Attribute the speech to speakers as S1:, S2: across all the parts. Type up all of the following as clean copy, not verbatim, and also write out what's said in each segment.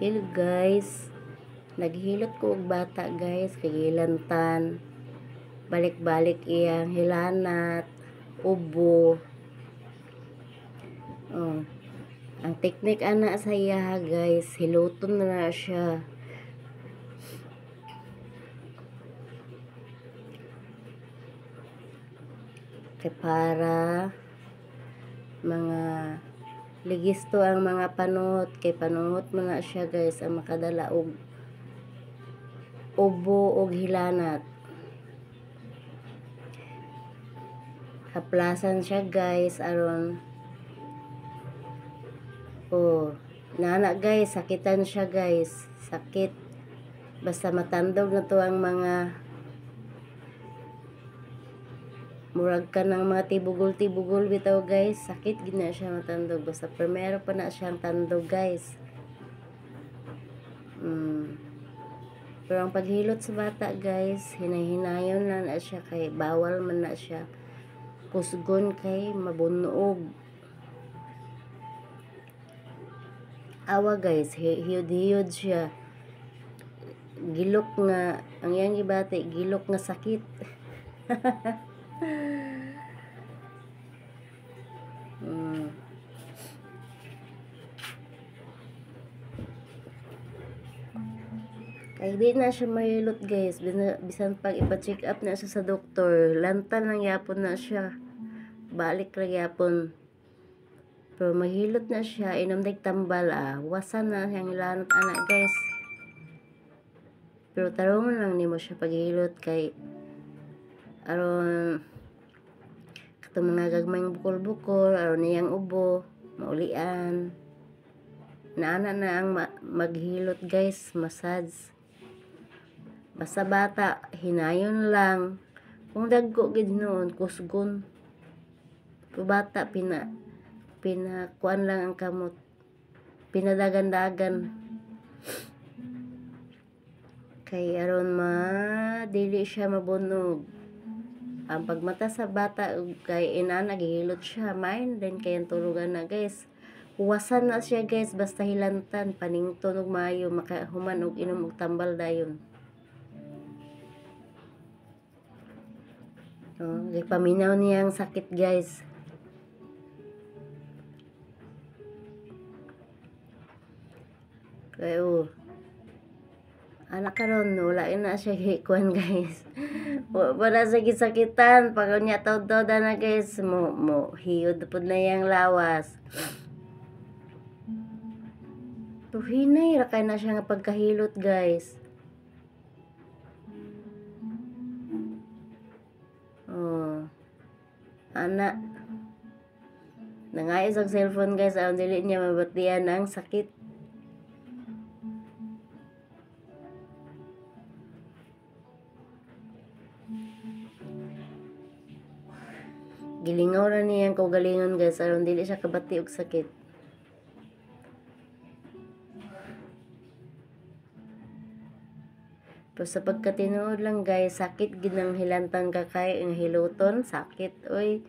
S1: Hello guys, naghilot ko og bata guys, kay gilantan. Balik-balik iyang hilanat, ubo. Oh, ang teknik ana sa iya guys, hiluton na siya. Kay para mga ligisto ang mga panot, kay panot man na siya guys ang makadala og ubo og hilanat. Haplasan siya guys aron nana guys, sakitan siya guys, sakit basta matandog na to ang mga murag ka ng mga tibugol-tibugol bitaw guys, sakit gina siya matandog basta primero pa na siyang tandog guys. Pero ang paghilot sa bata guys, hinay-hinayon na siya kay bawal man na siya kusgon kay mabunog. Awa guys, hiyod-hiyod siya. Gilok nga, ang iyang gibati, gilok nga sakit. Kay di na siya mahilot guys, bisan pag ipa-check up na siya sa doktor, lantan lang yapon na siya, balik lang yapon. Pero mahilot na siya, inom tambal wasan na siyang lanat anak guys. Pero tarungan lang nimo siya paghilot kay aron katong mga gagmayng bukol-bukol, aron niyang ubo maulian. Naana na ang maghilot guys, massage. Basta bata, hinayon lang. Kung dagko gid noon, kusgon. Kung bata, pinakuan lang ang kamot. Pinadagan-dagan. Kay aron dili siya mabunog. Ang pagmata sa bata, kay inana, gihilot siya. Main din kayang tulugan na guys. Huwasan na siya guys, basta hilantan. Panington og maayo, makahuman og inom og tambal dayon. Paminaw niya ang sakit guys. Kaya anak karon wala na siya hikuan guys. Wala sa gisakitan pag niya taud-taud na guys, mo hiyod pud na yang lawas. Tuhinay ra kay na siya nga pagkahilot guys. Anak nangayos ang cellphone guys, aron dili niya mabatian ang sakit. Gilingaw na niyang kaugalingon guys, aron dili siya kabati og sakit. Pero sa pagkatinuod lang guys, sakit ginang hilantan ka kay ang hiluton, sakit oy.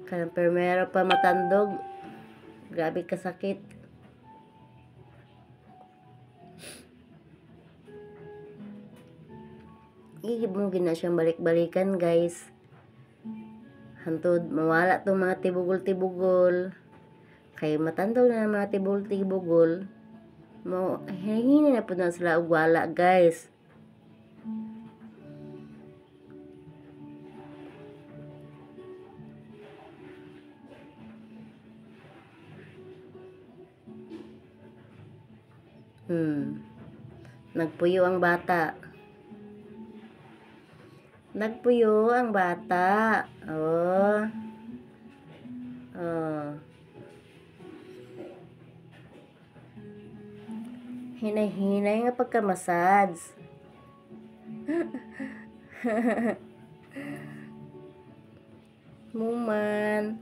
S1: Kanang permero pa matandog. Grabe ka sakit. Igib mo gina siyang balik-balikan guys. Hantod mawala tong mga tibugol-tibugol. Kay matandog na mga tibugol-tibugol. Mo hingin na po na sila og wala guys. Nagpuyo ang bata. Nagpuyo ang bata. Hinay-hinay nga pagka-massage. Muman.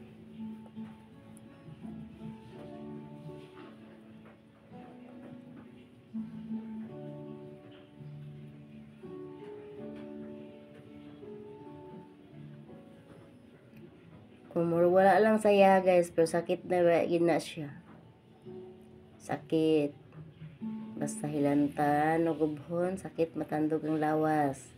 S1: Wala lang saya guys, pero sakit na gina siya. Sakit. Basta hilantan o gubhon, sakit matandog ang lawas.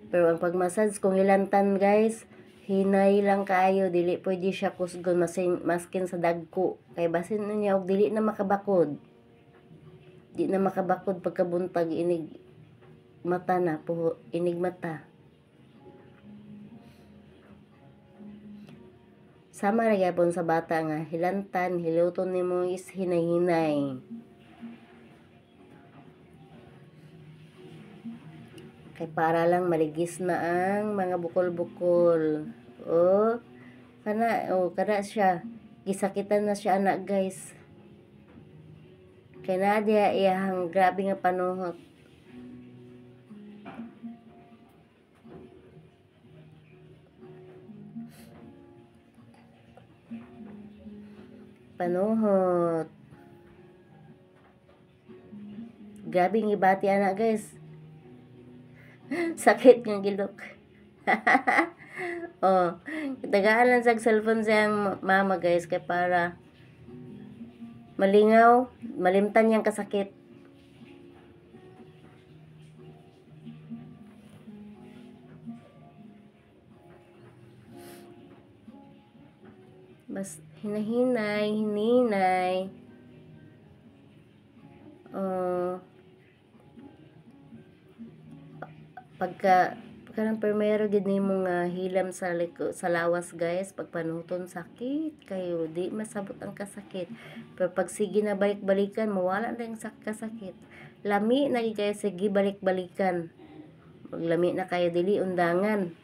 S1: Pero ang pagmassage kung hilantan guys, hinay lang kaayo, dili pwede siya kusgon maskin sa dagko. Kay basin niya og dili na makabakod. Di na makabakod pagkabuntag inig mata na po, inig mata. Sama ra gyapon sa bata nga hilantan, hiluton nimo is hinay-hinay. Kay para lang maligis na ang mga bukol-bukol. Kana siya. Gisakitan na siya anak guys. Kay na diya iyahang grabe nga panuhot. Panuhot. Grabe ng ibati anak guys. Sakit ng gilok. Tagaan lang sa cellphone siyang mama guys kay para malingaw, malimtan niyang kasakit. Mas hinahinay, hininay. Pagka ng primero gid nimo nga hilam sa sa lawas guys, pag panuton sakit kayo, di masabot ang kasakit. Pero pag sige na balik-balikan, mawala na yung kasakit. Lami na kayo, sige balik-balikan. Maglami na kayo, dili undangan.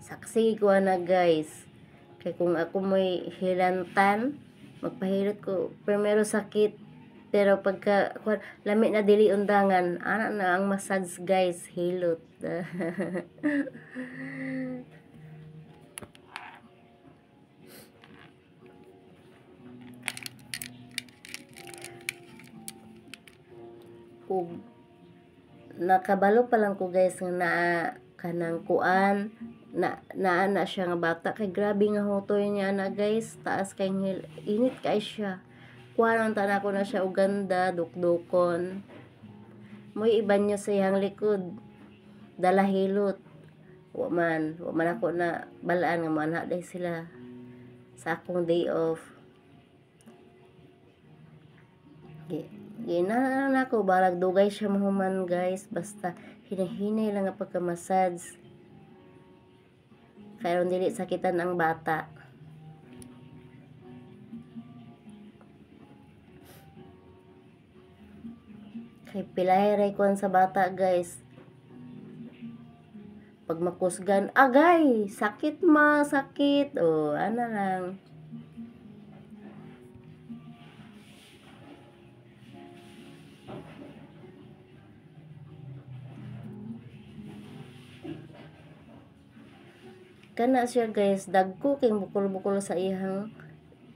S1: Saksi ko na guys. Kaya kung ako may hilantan, magpahilot ko primero sakit. Pero pagka lami na dili undangan, ana na ang massage guys, hilot. Ug nakabalo pa lang ko guys nga naa kanang kuan na siya nga bata kay grabe nga hutoy niya na guys, taas kay init kay siya. Kuwanon tana ko na siya uganda, dukdukon. Moy iban nyo sa iyang likod. Dala hilot. Wa man ako na balaan nga mana day sila sa akong day off. Gina na ko balag dugay siya mahuman guys, basta hinahinay lang ang pagka-massage. Kaya dili sakitan ang bata. Kay pilay kuan sa bata guys. Pag makusgan, agay, sakit sakit. Ana lang. Kana siya guys, dagko kay bukol-bukol sa iyang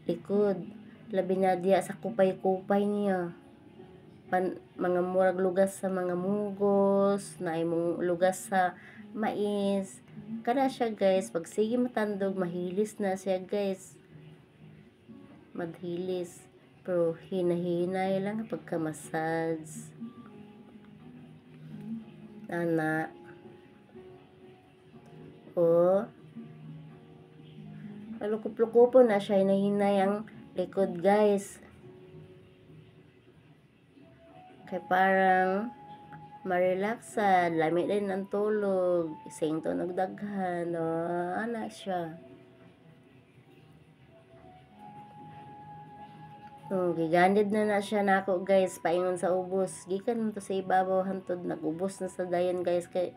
S1: likod. Labi na diya sa kupay-kupay niya. Mga murag lugas sa mga mugos, na imong lugas sa mais. Kana siya guys, pag sige matandog, mahilis na siya guys. Madhilis. Pero hinahinay lang pagka-massage. Ana. Lukup-lukupo na siya, hinahinay ang likod guys. Kay parang marelaksan, lamig din ang tulog, ising to nagdaghan, anak siya. Gigandid na siya nako guys, paingon sa ubos. Gikan mo to sa ibabaw hantod, nagubos na sa dayon guys, kay